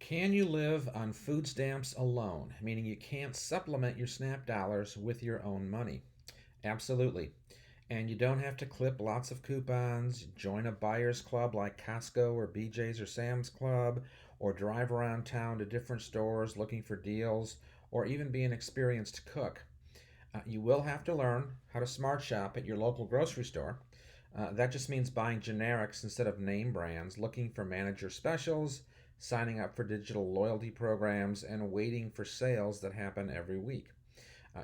Can you live on food stamps alone? Meaning you can't supplement your SNAP dollars with your own money. Absolutely. And you don't have to clip lots of coupons, join a buyer's club like Costco or BJ's or Sam's Club, or drive around town to different stores looking for deals, or even be an experienced cook. You will have to learn how to smart shop at your local grocery store. That just means buying generics instead of name brands, looking for manager specials, signing up for digital loyalty programs, and waiting for sales that happen every week.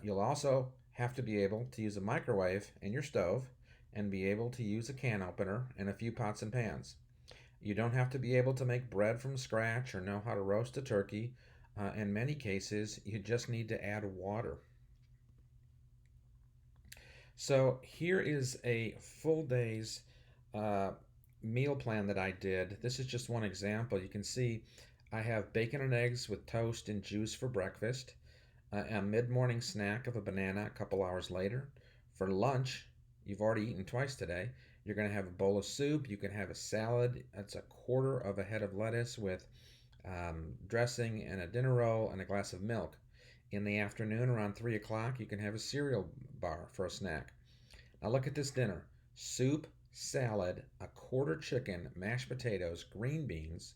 You'll also have to be able to use a microwave in your stove and be able to use a can opener and a few pots and pans. You don't have to be able to make bread from scratch or know how to roast a turkey. In many cases, you just need to add water. So here is a full day's uh, meal plan that I did. This is just one example. You can see I have bacon and eggs with toast and juice for breakfast, a mid-morning snack of a banana a couple hours later. For lunch, you've already eaten twice today. You're going to have a bowl of soup. You can have a salad. That's a quarter of a head of lettuce with dressing and a dinner roll and a glass of milk. In the afternoon, around 3 o'clock, you can have a cereal bar for a snack. Now look at this dinner: soup, salad, a quarter chicken, mashed potatoes, green beans,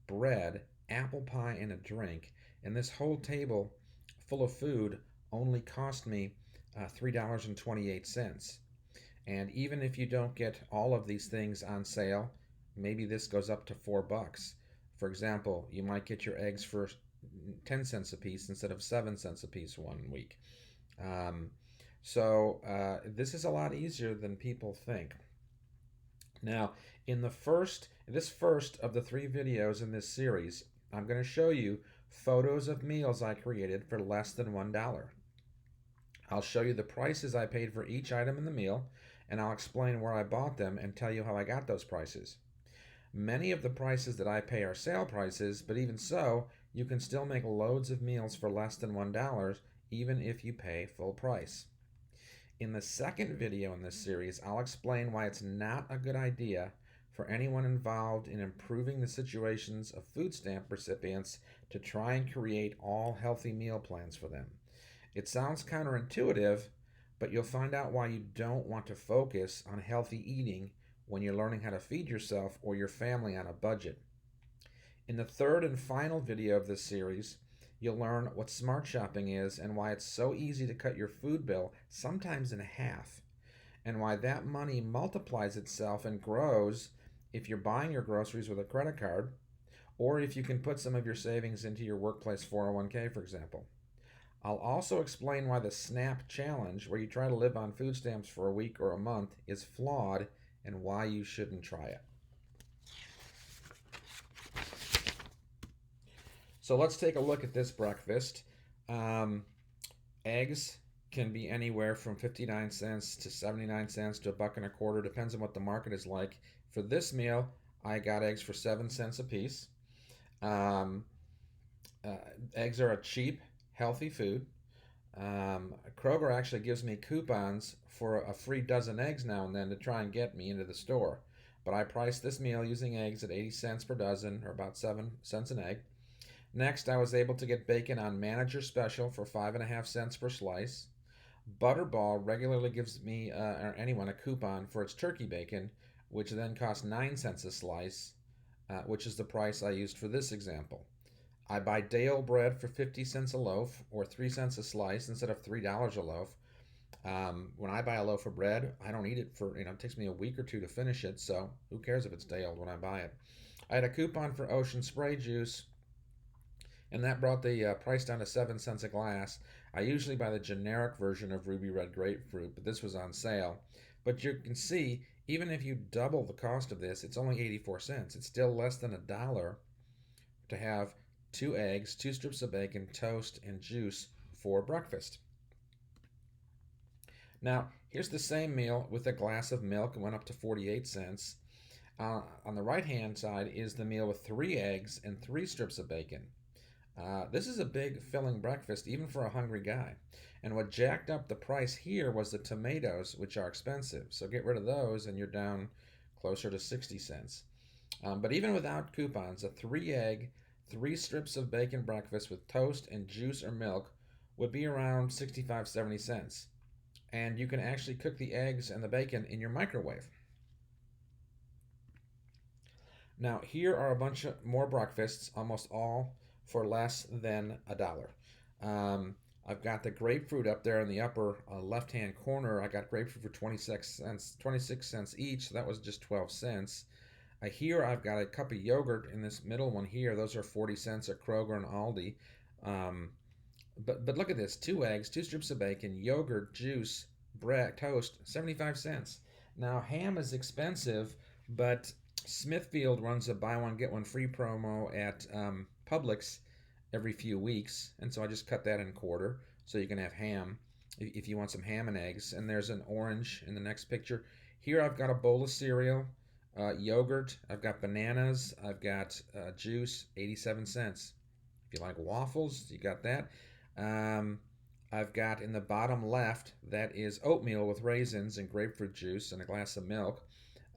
bread, apple pie, and a drink. And this whole table full of food only cost me $3.28. And even if you don't get all of these things on sale, maybe this goes up to $4. For example, you might get your eggs for 10 cents a piece instead of 7 cents a piece one week. This is a lot easier than people think. Now, in this first of the 3 videos in this series, I'm going to show you photos of meals I created for less than $1. I'll show you the prices I paid for each item in the meal, and I'll explain where I bought them and tell you how I got those prices. Many of the prices that I pay are sale prices, but even so, you can still make loads of meals for less than $1 even if you pay full price. In the second video in this series, I'll explain why it's not a good idea for anyone involved in improving the situations of food stamp recipients to try and create all healthy meal plans for them. It sounds counterintuitive, but you'll find out why you don't want to focus on healthy eating when you're learning how to feed yourself or your family on a budget. In the third and final video of this series, you'll learn what smart shopping is and why it's so easy to cut your food bill, sometimes in half, and why that money multiplies itself and grows if you're buying your groceries with a credit card, or if you can put some of your savings into your workplace 401k, for example. I'll also explain why the SNAP challenge, where you try to live on food stamps for a week or a month, is flawed and why you shouldn't try it. So let's take a look at this breakfast. Eggs can be anywhere from 59 cents to 79 cents to $1.25, depends on what the market is like. For this meal, I got eggs for 7 cents a piece. Eggs are a cheap, healthy food. Kroger actually gives me coupons for a free dozen eggs now and then to try and get me into the store. But I priced this meal using eggs at 80 cents per dozen, or about 7 cents an egg. Next, I was able to get bacon on Manager Special for 5.5 cents per slice. Butterball regularly gives me or anyone a coupon for its turkey bacon, which then costs 9 cents a slice, which is the price I used for this example. I buy day-old bread for 50 cents a loaf, or 3 cents a slice instead of $3 a loaf. When I buy a loaf of bread, I don't eat it for, it takes me a week or two to finish it, so who cares if it's day-old when I buy it. I had a coupon for Ocean Spray Juice, and that brought the price down to 7 cents a glass. I usually buy the generic version of Ruby Red Grapefruit, but this was on sale. But you can see, even if you double the cost of this, it's only 84 cents. It's still less than $1 to have 2 eggs, 2 strips of bacon, toast, and juice for breakfast. Now, here's the same meal with a glass of milk. It went up to 48 cents. On the right-hand side is the meal with 3 eggs and 3 strips of bacon. This is a big filling breakfast, even for a hungry guy. And what jacked up the price here was the tomatoes, which are expensive. So get rid of those and you're down closer to 60 cents. But even without coupons, a 3-egg, 3 strips of bacon breakfast with toast and juice or milk would be around 65-70 cents. And you can actually cook the eggs and the bacon in your microwave. Now, here are a bunch of more breakfasts, almost all for less than $1. Um, I've got the grapefruit up there in the upper left-hand corner. I got grapefruit for 26 cents each. So that was just 12 cents. Here I've got a cup of yogurt in this middle one here. Those are 40 cents at Kroger and Aldi. Um, but look at this: 2 eggs, 2 strips of bacon, yogurt, juice, bread, toast, 75 cents. Now ham is expensive, but Smithfield runs a buy one get one free promo at Publix every few weeks, and so I just cut that in quarter so you can have ham if you want some ham and eggs. And there's an orange in the next picture. Here I've got a bowl of cereal, yogurt. I've got bananas. I've got juice, 87 cents. If you like waffles, you got that. Um, I've got in the bottom left, that is oatmeal with raisins and grapefruit juice and a glass of milk.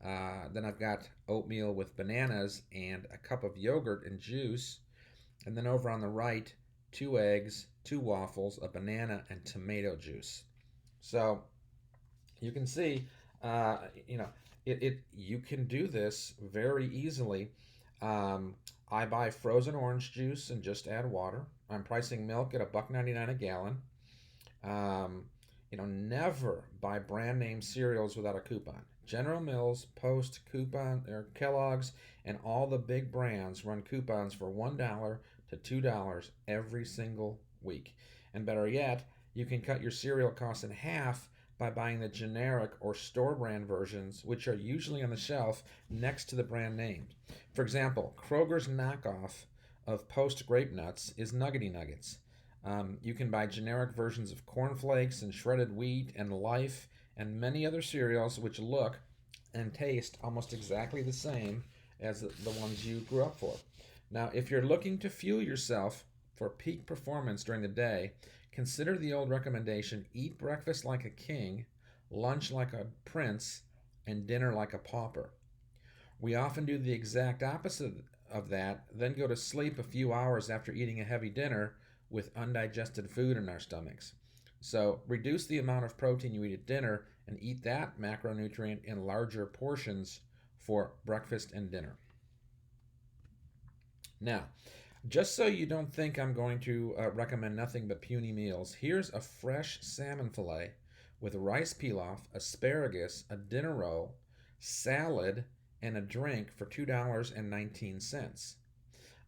Then I've got oatmeal with bananas and a cup of yogurt and juice. And then over on the right, 2 eggs, 2 waffles, a banana, and tomato juice. So you can see, uh, you know, you can do this very easily. Um, I buy frozen orange juice and just add water. I'm pricing milk at $1.99 a gallon. Um, never buy brand name cereals without a coupon. General Mills, Post, Coupon, or Kellogg's, and all the big brands run coupons for $1 to $2 every single week. And better yet, you can cut your cereal costs in half by buying the generic or store brand versions, which are usually on the shelf next to the brand name. For example, Kroger's knockoff of Post Grape Nuts is Nuggety Nuggets. You can buy generic versions of Corn Flakes and shredded wheat and Life and many other cereals which look and taste almost exactly the same as the ones you grew up for. Now, if you're looking to fuel yourself for peak performance during the day, consider the old recommendation: eat breakfast like a king, lunch like a prince, and dinner like a pauper. We often do the exact opposite of that, then go to sleep a few hours after eating a heavy dinner with undigested food in our stomachs. So reduce the amount of protein you eat at dinner and eat that macronutrient in larger portions for breakfast and dinner. Now, just so you don't think I'm going to recommend nothing but puny meals, here's a fresh salmon fillet with rice pilaf, asparagus, a dinner roll, salad, and a drink for $2.19.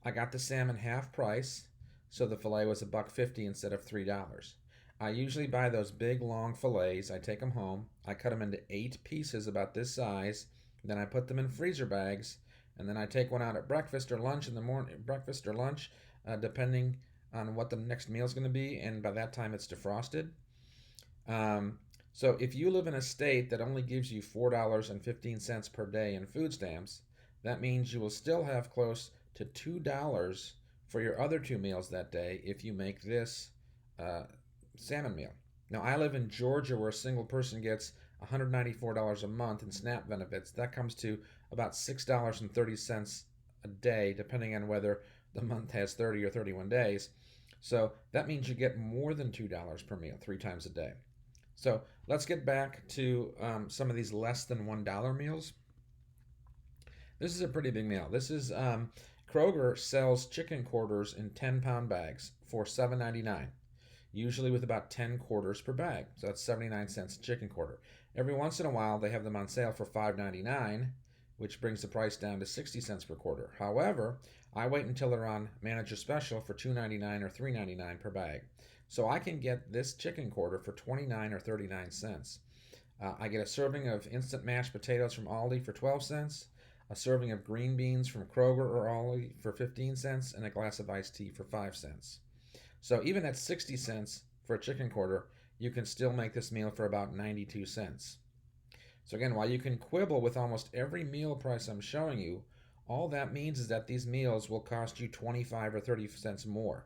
I got the salmon half price, so the fillet was $1.50 instead of $3. I usually buy those big long fillets. I take them home. I cut them into 8 pieces about this size. Then I put them in freezer bags, and then I take one out at breakfast or lunch in the morning. Breakfast or lunch, depending on what the next meal is going to be, and by that time it's defrosted. So if you live in a state that only gives you $4.15 per day in food stamps, that means you will still have close to $2 for your other 2 meals that day if you make this salmon meal. Now, I live in Georgia, where a single person gets $194 a month in SNAP benefits. That comes to about $6.30 a day, depending on whether the month has 30 or 31 days. So that means you get more than $2 per meal 3 times a day. So let's get back to some of these less than $1 meals. This is a pretty big meal. This is Kroger sells chicken quarters in 10-pound bags for $7.99, usually with about 10 quarters per bag. So that's 79 cents a chicken quarter. Every once in a while, they have them on sale for $5.99, which brings the price down to 60 cents per quarter. However, I wait until they're on manager special for $2.99 or $3.99 per bag. So I can get this chicken quarter for 29 or 39 cents. I get a serving of instant mashed potatoes from Aldi for 12 cents, a serving of green beans from Kroger or Aldi for 15 cents, and a glass of iced tea for 5 cents. So even at 60 cents for a chicken quarter, you can still make this meal for about 92 cents. So again, while you can quibble with almost every meal price I'm showing you, all that means is that these meals will cost you 25 or 30 cents more.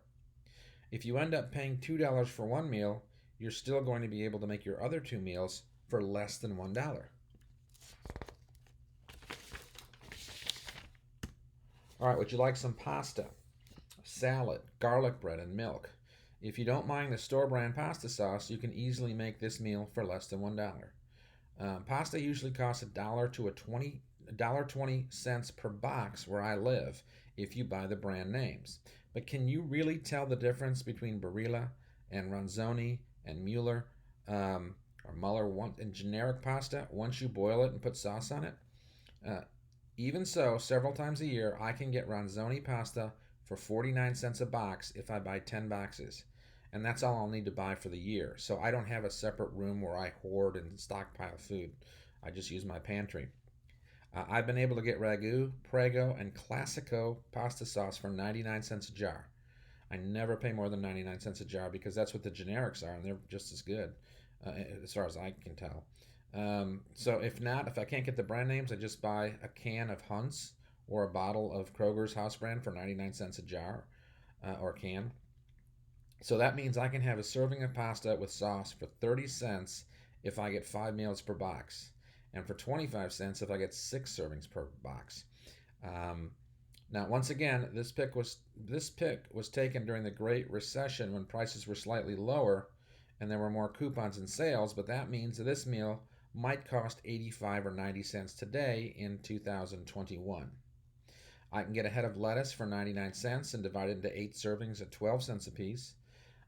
If you end up paying $2 for one meal, you're still going to be able to make your other 2 meals for less than $1. All right, would you like some pasta? salad, garlic bread, and milk. If you don't mind the store brand pasta sauce, you can easily make this meal for less than $1. Pasta usually costs $1 to $1.20 per box where I live if you buy the brand names. But can you really tell the difference between Barilla and Ronzoni and Mueller or Muller and generic pasta once you boil it and put sauce on it? Uh, Even so, several times a year, I can get Ronzoni pasta for 49 cents a box if I buy 10 boxes. And that's all I'll need to buy for the year. So I don't have a separate room where I hoard and stockpile food. I just use my pantry. I've been able to get Ragu, Prego, and Classico pasta sauce for 99 cents a jar. I never pay more than 99 cents a jar because that's what the generics are, and they're just as good, as far as I can tell. So if not, if I can't get the brand names, I just buy a can of Hunt's or a bottle of Kroger's house brand for 99 cents a jar or can. So that means I can have a serving of pasta with sauce for 30 cents if I get 5 meals per box, and for 25 cents if I get 6 servings per box. Um, Now, once again, this pick was taken during the Great Recession when prices were slightly lower and there were more coupons and sales, but that means that this meal might cost 85 or 90 cents today in 2021. I can get a head of lettuce for 99 cents and divide it into 8 servings at 12 cents apiece.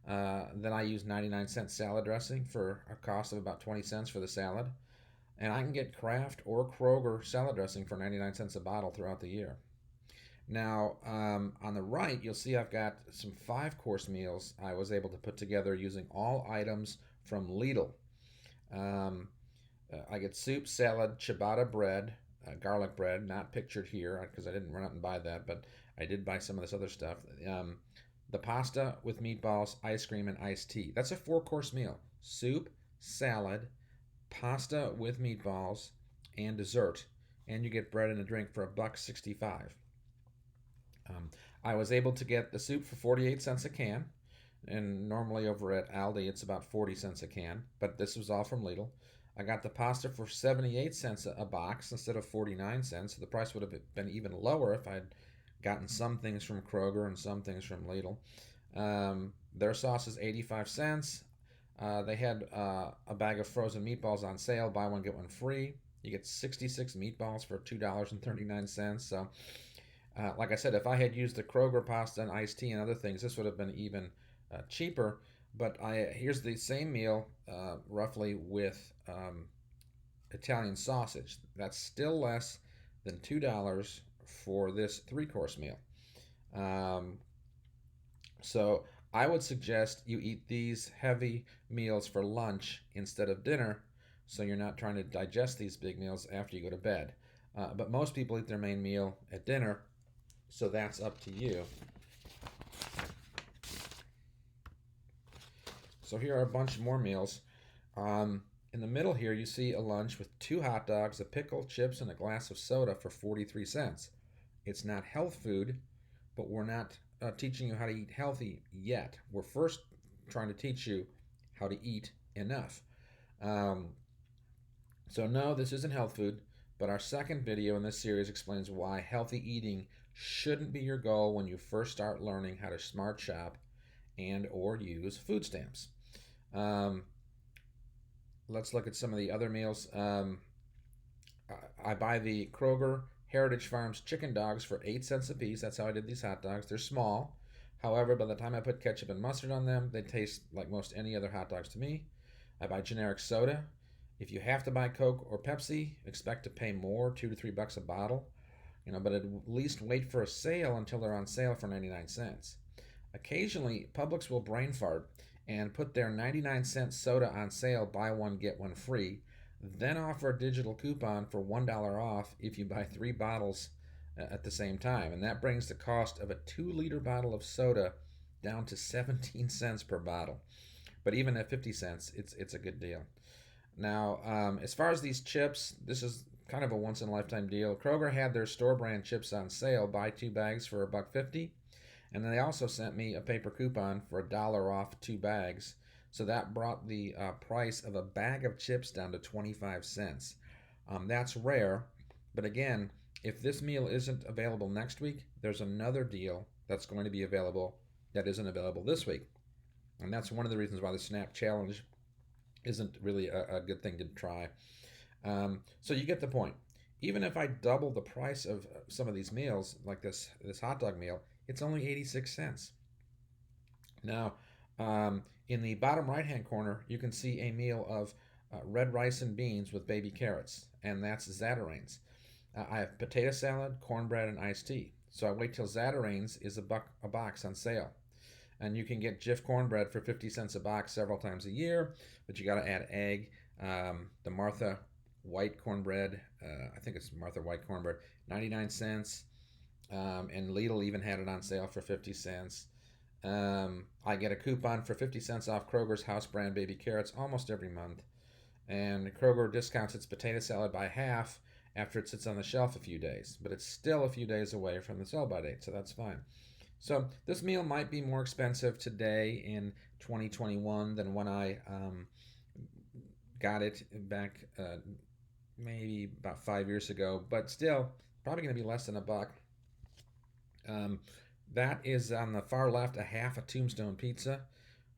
Then I use 99-cent salad dressing for a cost of about 20 cents for the salad. And I can get Kraft or Kroger salad dressing for 99 cents a bottle throughout the year. Now, on the right, you'll see I've got some 5-course meals I was able to put together using all items from Lidl. Um, I get soup, salad, ciabatta bread, garlic bread, not pictured here because I didn't run out and buy that, but I did buy some of this other stuff. The pasta with meatballs, ice cream, and iced tea. That's a 4-course meal. Soup, salad, pasta with meatballs, and dessert. And you get bread and a drink for $1.65. I was able to get the soup for 48 cents a can, and normally over at Aldi it's about 40 cents a can, but this was all from Lidl. I got the pasta for 78 cents a box instead of 49 cents. So the price would have been even lower if I'd gotten some things from Kroger and some things from Lidl. Their sauce is 85 cents. They had a bag of frozen meatballs on sale, buy one, get one free. You get 66 meatballs for $2.39. So like I said, if I had used the Kroger pasta and iced tea and other things, this would have been even cheaper. But here's the same meal, roughly with Italian sausage. That's still less than $2 for this 3-course meal. So I would suggest you eat these heavy meals for lunch instead of dinner, so you're not trying to digest these big meals after you go to bed. But most people eat their main meal at dinner, so that's up to you. So here are a bunch more meals. In the middle here, you see a lunch with 2 hot dogs, a pickle, chips, and a glass of soda for 43 cents. It's not health food, but we're not teaching you how to eat healthy yet. We're first trying to teach you how to eat enough. So no, this isn't health food, but our second video in this series explains why healthy eating shouldn't be your goal when you first start learning how to smart shop and or use food stamps. Let's look at some of the other meals. I buy the Kroger Heritage Farms chicken dogs for 8 cents a piece. That's how I did these hot dogs. They're small. However, by the time I put ketchup and mustard on them, they taste like most any other hot dogs to me. I buy generic soda. If you have to buy Coke or Pepsi, expect to pay more, $2 to $3 a bottle. But at least wait for a sale until they're on sale for 99 cents. Occasionally, Publix will brain fart and put their 99-cent soda on sale, buy one, get one free, then offer a digital coupon for $1 off if you buy 3 bottles at the same time. And that brings the cost of a 2-liter bottle of soda down to 17 cents per bottle. But even at 50 cents, it's a good deal. Now, as far as these chips, this is kind of a once-in-a-lifetime deal. Kroger had their store brand chips on sale, buy 2 bags for $1.50. And then they also sent me a paper coupon for $1 off 2 bags. So that brought the price of a bag of chips down to 25 cents. That's rare, but again, If this meal isn't available next week, there's another deal that's going to be available that isn't available this week. And that's one of the reasons why the Snap Challenge isn't really a good thing to try. So you get the point. Even if I double the price of some of these meals, like this hot dog meal, it's only 86 cents. Now, in the bottom right hand corner, you can see a meal of red rice and beans with baby carrots, and that's Zatarain's. I have potato salad, cornbread, and iced tea. So I wait till Zatarain's is a box on sale. And you can get Jif cornbread for 50 cents a box several times a year, but you got to add egg. The Martha white cornbread, I think it's Martha white cornbread, 99 cents. And Lidl even had it on sale for 50 cents. I get a coupon for 50 cents off Kroger's house brand baby carrots almost every month. And Kroger discounts its potato salad by half after it sits on the shelf a few days, but it's still a few days away from the sell-by date, so that's fine. So this meal might be more expensive today in 2021 than when I got it back maybe about 5 years ago, but still probably going to be less than a buck. That is on the far left, a half a Tombstone pizza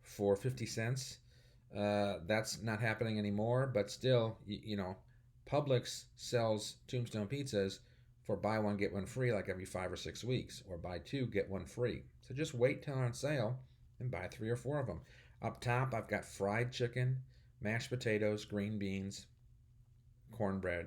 for 50 cents. That's not happening anymore, but still, Publix sells Tombstone pizzas for buy one, get one free like every 5 or 6 weeks, or buy two, get one free. So just wait till they're on sale and buy 3 or 4 of them. Up top, I've got fried chicken, mashed potatoes, green beans, cornbread.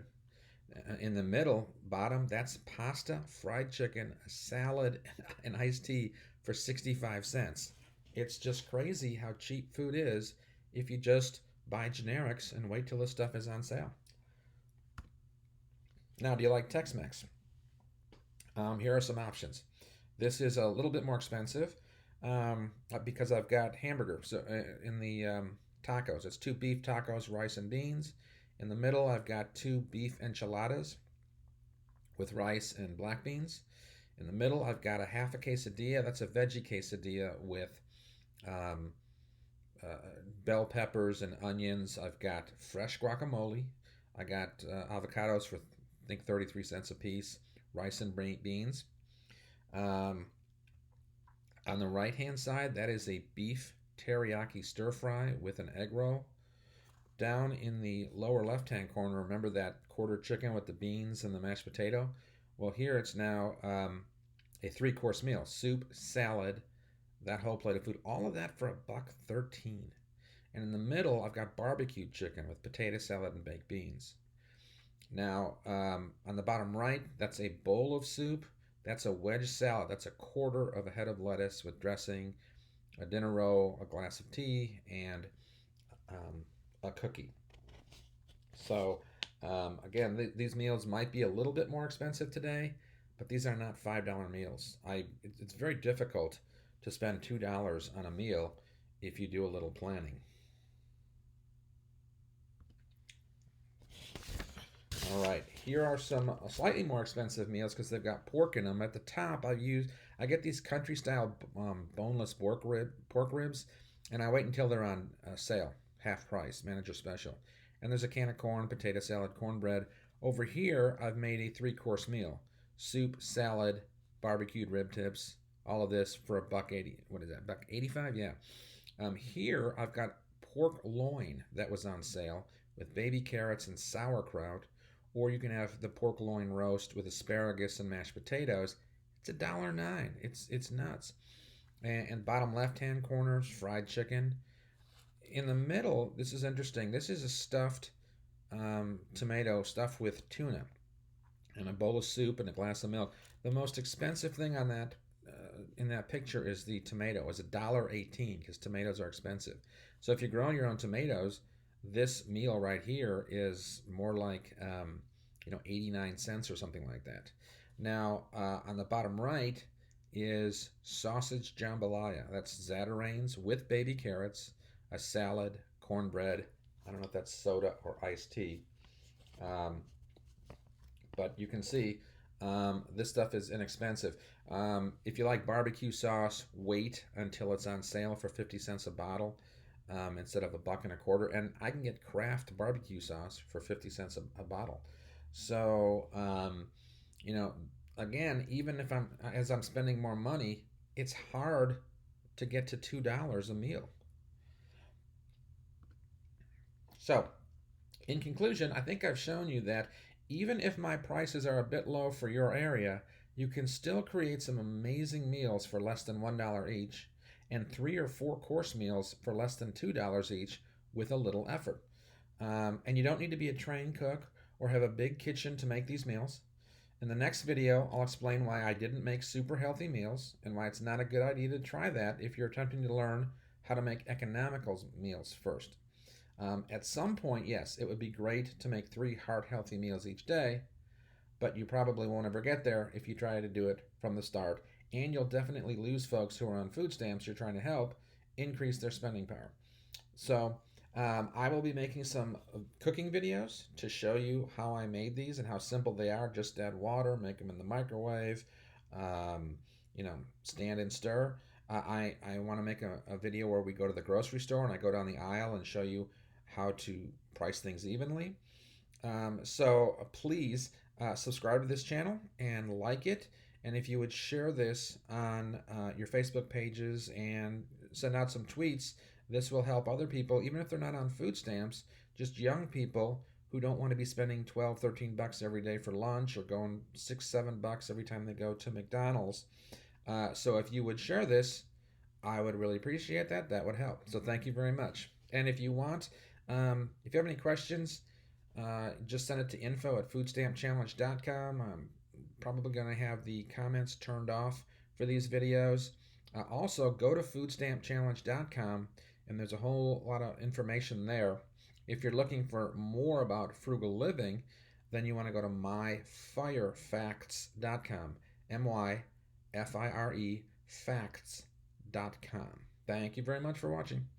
In the middle, bottom, that's pasta, fried chicken, a salad, and iced tea for 65 cents. It's just crazy how cheap food is if you just buy generics and wait till the stuff is on sale. Now, do you like Tex-Mex? Here are some options. This is a little bit more expensive because I've got hamburger. So in the tacos, it's 2 beef tacos, rice and beans. In the middle, I've got 2 beef enchiladas with rice and black beans. In the middle, I've got a half a quesadilla. That's a veggie quesadilla with um, uh, bell peppers and onions. I've got fresh guacamole. I got avocados for, I think, 33 cents a piece, rice and beans. Um, on the right hand side, that is a beef teriyaki stir fry with an egg roll. Down in the lower left hand corner, remember that quarter chicken with the beans and the mashed potato? Well, here it's now a 3-course meal: soup, salad, that whole plate of food, all of that for $1.13. And in the middle, I've got barbecue chicken with potato salad and baked beans. Now, on the bottom right, that's a bowl of soup. That's a wedge salad. That's a quarter of a head of lettuce with dressing, a dinner roll, a glass of tea, and a cookie. So, again, these meals might be a little bit more expensive today, but these are not $5 meals. It's very difficult to spend $2 on a meal if you do a little planning. All right, here are some slightly more expensive meals because they've got pork in them. At the top, I get these country style boneless pork ribs, and I wait until they're on sale, half price, manager special. And there's a can of corn, potato salad, cornbread. Over here, I've made a 3-course meal: soup, salad, barbecued rib tips. All of this for $1.80. What is that? $1.85? Yeah. Here I've got pork loin that was on sale with baby carrots and sauerkraut, or you can have the pork loin roast with asparagus and mashed potatoes. It's $1.09. It's nuts. And bottom left hand corners, fried chicken. In the middle, this is interesting. This is a stuffed tomato stuffed with tuna, and a bowl of soup and a glass of milk. The most expensive thing on that in that picture is the tomato. It's $1.18 because tomatoes are expensive. So if you're growing your own tomatoes, this meal right here is more like 89 cents or something like that. Now on the bottom right is sausage jambalaya. That's Zatarain's with baby carrots, a salad, cornbread. I don't know if that's soda or iced tea. But you can see this stuff is inexpensive. If you like barbecue sauce, wait until it's on sale for 50 cents a bottle instead of $1.25. And I can get Kraft barbecue sauce for 50 cents a bottle. So You know, again, even if I'm spending more money, it's hard to get to $2 a meal. So, in conclusion, I think I've shown you that even if my prices are a bit low for your area, you can still create some amazing meals for less than $1 each and 3 or 4 course meals for less than $2 each with a little effort. And you don't need to be a trained cook or have a big kitchen to make these meals. In the next video, I'll explain why I didn't make super healthy meals and why it's not a good idea to try that if you're attempting to learn how to make economical meals first. At some point, yes, it would be great to make 3 heart healthy meals each day, but you probably won't ever get there if you try to do it from the start. And you'll definitely lose folks who are on food stamps you're trying to help increase their spending power. So, I will be making some cooking videos to show you how I made these and how simple they are. Just add water, make them in the microwave, um, stand and stir. I want to make a video where we go to the grocery store and I go down the aisle and show you how to price things evenly. So please subscribe to this channel and like it. And if you would share this on your Facebook pages and send out some tweets, this will help other people, even if they're not on food stamps, just young people who don't want to be spending 12, 13 bucks every day for lunch or going 6, 7 bucks every time they go to McDonald's. So if you would share this, I would really appreciate that. That would help. So thank you very much. And if you want, if you have any questions, just send it to info@foodstampchallenge.com. I'm probably going to have the comments turned off for these videos. Also, go to foodstampchallenge.com and there's a whole lot of information there. If you're looking for more about frugal living, then you want to go to myfirefacts.com. MYFIRE facts.com. Thank you very much for watching.